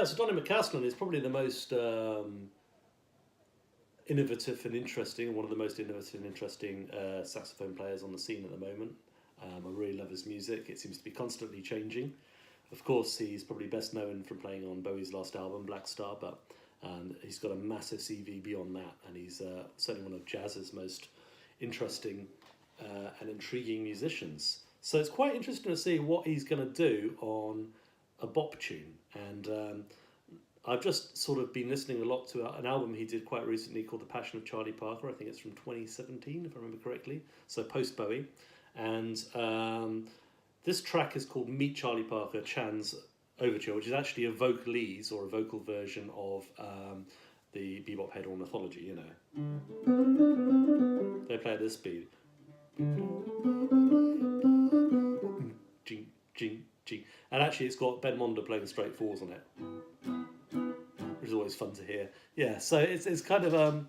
Yeah, so Donny McCaslin is probably the most innovative and interesting, one of the most innovative and interesting saxophone players on the scene at the moment. I really love his music. It seems to be constantly changing. Of course, he's probably best known from playing on Bowie's last album, Black Star, but he's got a massive CV beyond that, and he's certainly one of jazz's most interesting and intriguing musicians. So it's quite interesting to see what he's going to do on a bop tune. And I've just sort of been listening a lot to an album he did quite recently called The Passion of Charlie Parker. I think it's from 2017, if I remember correctly, so post Bowie. And this track is called Meet Charlie Parker, Chan's Overture, which is actually a vocalese or a vocal version of the bebop head ornithology, you know. They play at this speed. Jing, jing, jing. And actually it's got Ben Monder playing straight fours on it, which is always fun to hear. Yeah, so it's kind of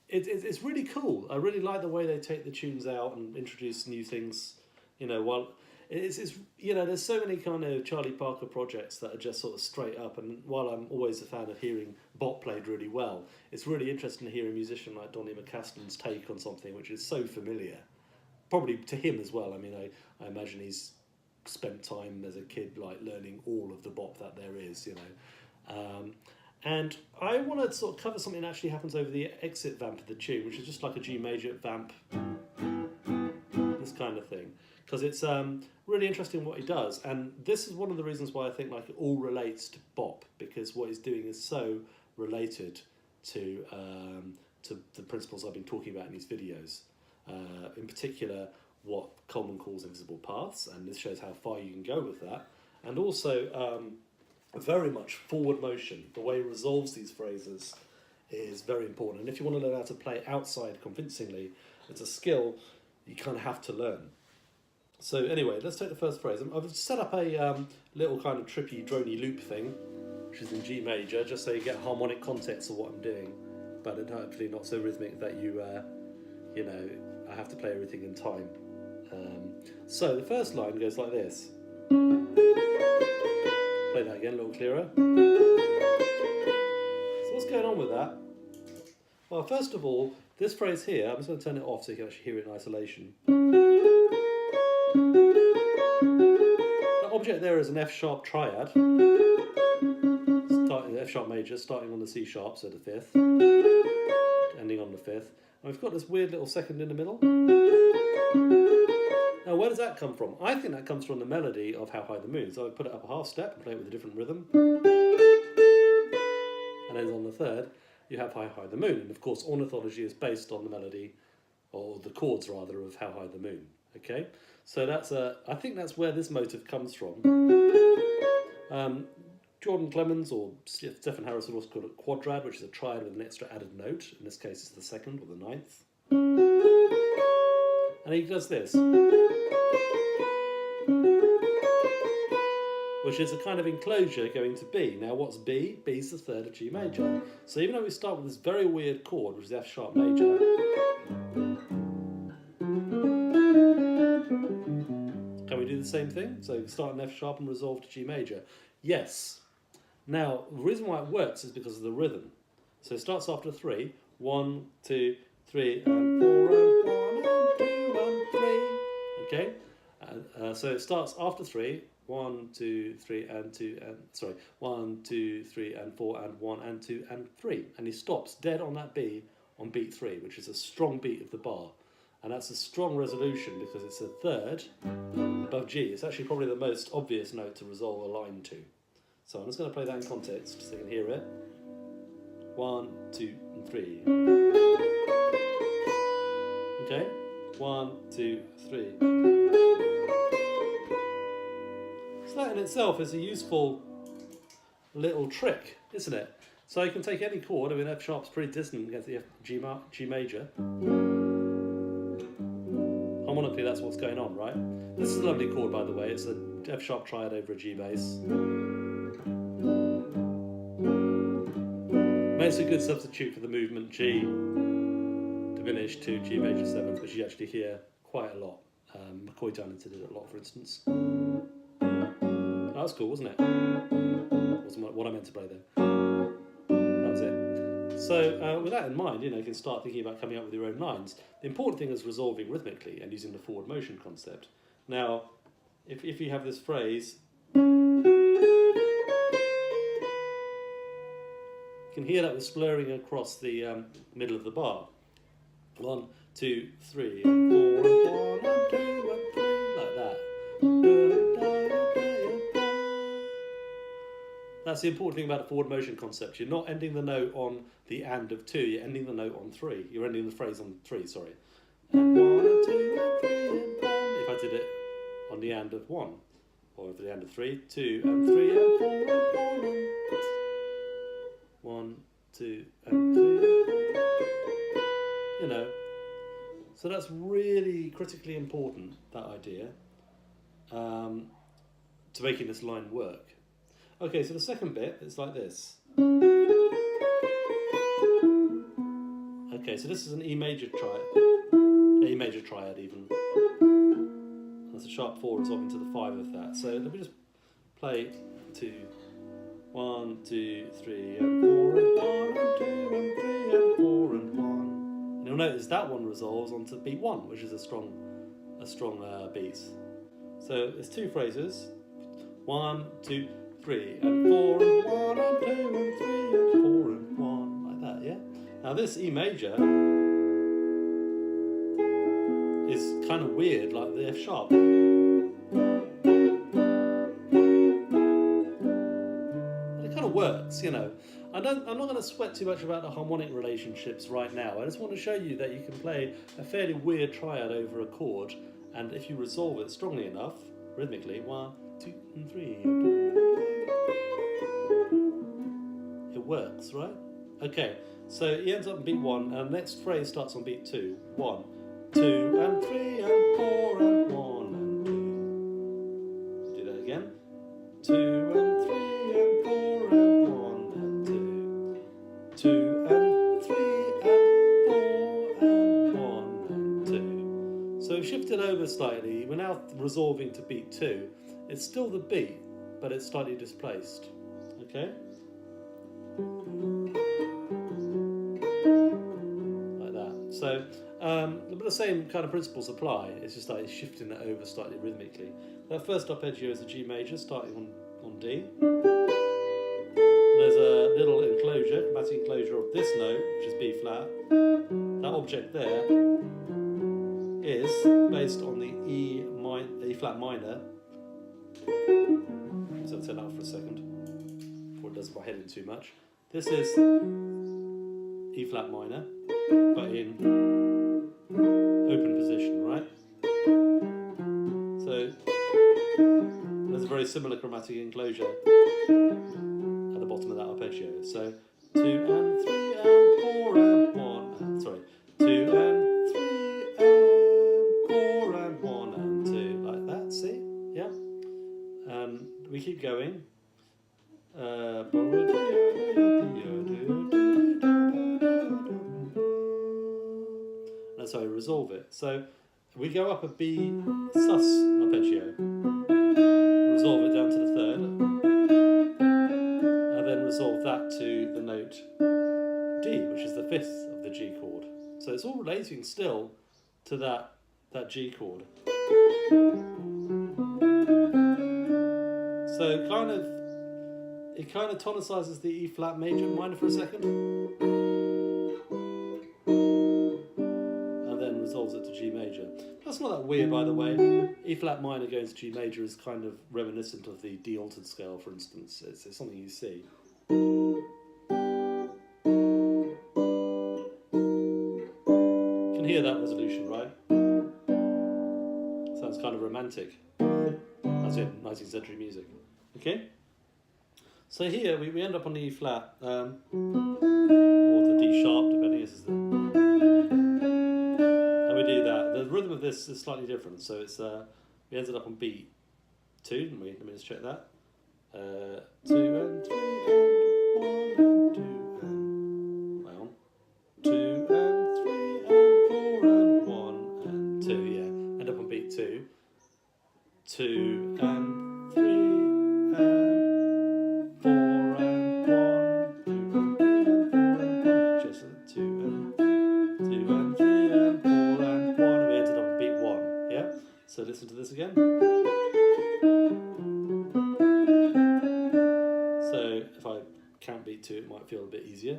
it's really cool. I really like the way they take the tunes out and introduce new things. You know, while it's you know, there's so many kind of Charlie Parker projects that are just sort of straight up. And while I'm always a fan of hearing bop played really well, it's really interesting to hear a musician like Donny McCaslin's take on something which is so familiar, probably to him as well. I mean, I imagine he's spent time as a kid like learning all of the bop that there is, you know. And I want to sort of cover something that actually happens over the exit vamp of the tune, which is just like a G major vamp, this kind of thing, because it's really interesting what he does. And this is one of the reasons why I think like it all relates to bop, because what he's doing is so related to the principles I've been talking about in these videos. In particular, what Coleman calls invisible paths, and this shows how far you can go with that. And also very much forward motion. The way he resolves these phrases is very important. And if you want to learn how to play outside convincingly, it's a skill you kind of have to learn. So anyway, let's take the first phrase. I've set up a little kind of trippy, drony loop thing, which is in G major, just so you get harmonic context of what I'm doing, but hopefully not so rhythmic that you know, I have to play everything in time. So the first line goes like this. Play that again, a little clearer. So what's going on with that? Well, first of all, this phrase here, I'm just going to turn it off so you can actually hear it in isolation. That object there is an F sharp triad, starting F sharp major, starting on the C sharp, so the fifth, ending on the fifth. And we've got this weird little second in the middle. Now, where does that come from? I think that comes from the melody of How High the Moon. So I put it up a half step and play it with a different rhythm. And then on the third, you have How High the Moon. And of course, ornithology is based on the melody, or the chords rather, of How High the Moon. Okay? So that's I think that's where this motive comes from. Jordan Clemens or Stephen Harris would also call it quadrad, which is a triad with an extra added note. In this case, it's the second or the ninth. And he does this, which is a kind of enclosure going to B. Now what's B? B is the third of G major. So even though we start with this very weird chord, which is F sharp major, can we do the same thing? So start in F sharp and resolve to G major. Yes. Now the reason why it works is because of the rhythm. So it starts after 3. 1, 2, 3, and 4, and 1, and 2, and 3. Okay? So it starts after 3. 1, 2, 3, and 2, and 1, 2, 3, and 4, and 1, and 2, and 3. And he stops dead on that B on beat 3, which is a strong beat of the bar. And that's a strong resolution because it's a third above G. It's actually probably the most obvious note to resolve a line to. So I'm just going to play that in context so you can hear it. 1, 2, and 3. Okay? 1, 2, 3. So that in itself is a useful little trick, isn't it? So you can take any chord. I mean, F sharp's pretty dissonant against the G major. Harmonically, that's what's going on, right? This is a lovely chord, by the way. It's a F sharp triad over a G bass. Makes a good substitute for the movement G diminished to G major 7th, which you actually hear quite a lot. McCoy Darlington did it a lot, for instance. That was cool, wasn't it? wasn't what I meant to play there. That was it. So with that in mind, you can start thinking about coming up with your own lines. The important thing is resolving rhythmically and using the forward motion concept. Now, if you have this phrase, you can hear that we're slurring across the middle of the bar. 1, 2, 3, and 4, and 1, and 2, and 3, like that. That's the important thing about the forward motion concept. You're not ending the note on the and of 2, you're ending the note on 3. You're ending the phrase on 3, sorry. And 1, and 2, and 3, and 1. If I did it on the and of 1, or for the and of 3, 2, and 3, and 4, and 1, and 1, 2, and 3. So that's really critically important, that idea, to making this line work. Okay, so the second bit is like this. Okay, so this is an E major triad even. That's a sharp 4 resolving to the 5 of that. So let me just play 2, 1, 2, 3, and 4, and 1, and 2, and 3, and 4, and 1. And you'll notice that one resolves onto beat 1, which is a strong beat. So there's 2 phrases: 1, 2, 3, and 4, and 1, and 2, and 3, and 4, and 1, like that. Yeah. Now this E major is kind of weird, like the F sharp. Works, I'm not going to sweat too much about the harmonic relationships right now. I just want to show you that you can play a fairly weird triad over a chord, and if you resolve it strongly enough, rhythmically, 1, 2, and 3, it works, right? Okay, so he ends up in beat 1, and the next phrase starts on beat 2. 1, 2, and 3, and 4, and 1, and 2. Do that again. 2, and 3, and 4, and 1, and 2. 2, and 3, and 4, and 1, and 2. So shift it over slightly. We're now resolving to beat 2. It's still the beat, but it's slightly displaced. Okay? Like that. So the same kind of principles apply. It's just like shifting it over slightly rhythmically. That first arpeggio is a G major starting on D. There's a little enclosure, chromatic enclosure of this note, which is B flat. That object there is based on the E flat minor. So I'll turn that off for a second before it does my head in too much. This is E flat minor, but in open position, right? So there's a very similar chromatic enclosure at the bottom of that arpeggio. So 2 and 3 and 4 and 1, and, sorry, 2 and 3 and 4 and 1 and 2, like that, see? Yeah? And we keep going. That's how we resolve it. So we go up a B sus arpeggio, resolve it down to the 3rd, and then resolve that to the note D, which is the 5th of the G chord. So it's all relating still to that G chord. So it kind of tonicizes the E flat major minor for a second, and then resolves it to G major. That's not that weird, by the way. E flat minor going to G major is kind of reminiscent of the D altered scale, for instance. It's something you see. You can hear that resolution, right? Sounds kind of romantic. That's in 19th century music. Okay? So here we end up on the E flat, or the D sharp, depending. This is and we do that. The rhythm of this is slightly different. So it's we ended up on beat 2, didn't we? Let me just check that. 2 and 3 and 1 and 2 and well, 2 and 3 and 4 and 1 and 2. Yeah, end up on beat 2. 2 and 3 and 4 listen to this again. So if I count beat 2, it might feel a bit easier.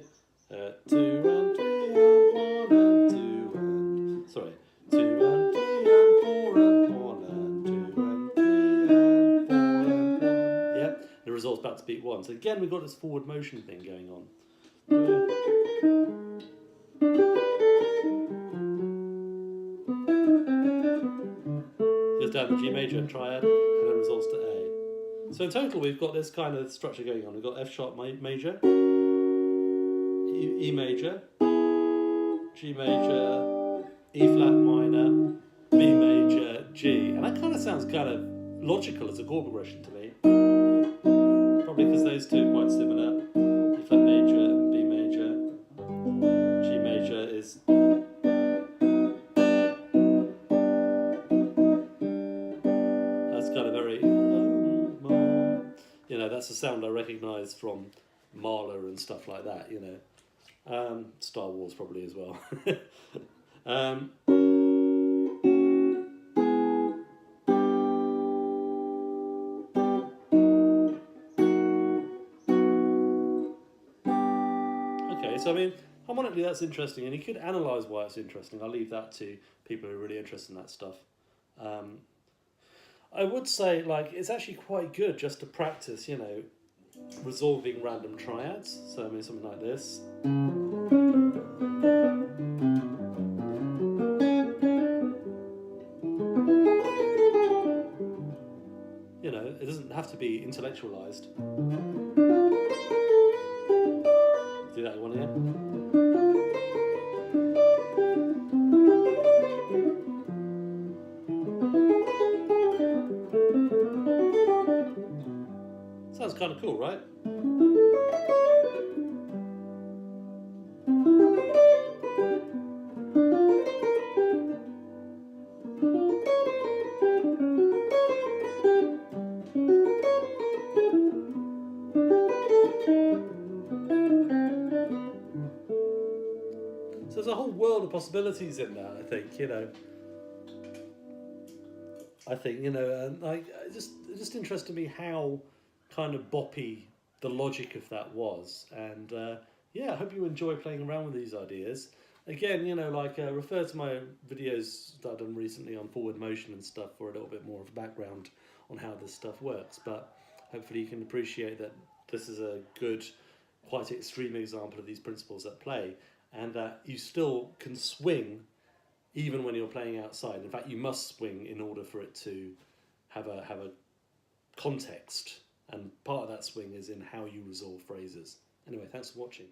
2 and 3 and 1 and 2 and... Sorry. 2 and 3 and 4 and 1 and 2 and 3 and 4 and 1. Yep, the result's back to beat 1. So again, we've got this forward motion thing going on. Goes down to G major, triad, and then resolves to A. So in total, we've got this kind of structure going on. We've got F sharp major, E major, G major, E flat minor, B major, G. And that kind of sounds kind of logical as a chord progression to me. Probably because those two are quite similar. E flat major and B major. G major is... That's kind of very... You know, that's a sound I recognise from Mahler and stuff like that, you know. Star Wars probably as well. Okay, so I mean, harmonically that's interesting, and you could analyse why it's interesting. I'll leave that to people who are really interested in that stuff. I would say, like, it's actually quite good just to practice, you know, resolving random triads. So I mean, something like this. You know, it doesn't have to be intellectualized. Do that one again. Sounds kind of cool, right? So there's a whole world of possibilities in that, I think, you know. And like, it just interested me how kind of boppy the logic of that was. And yeah, I hope you enjoy playing around with these ideas. Again, you know, like refer to my videos that I've done recently on forward motion and stuff for a little bit more of a background on how this stuff works. But hopefully you can appreciate that this is a good, quite extreme example of these principles at play, and that you still can swing even when you're playing outside. In fact, you must swing in order for it to have a context, and part of that swing is in how you resolve phrases. Anyway, thanks for watching.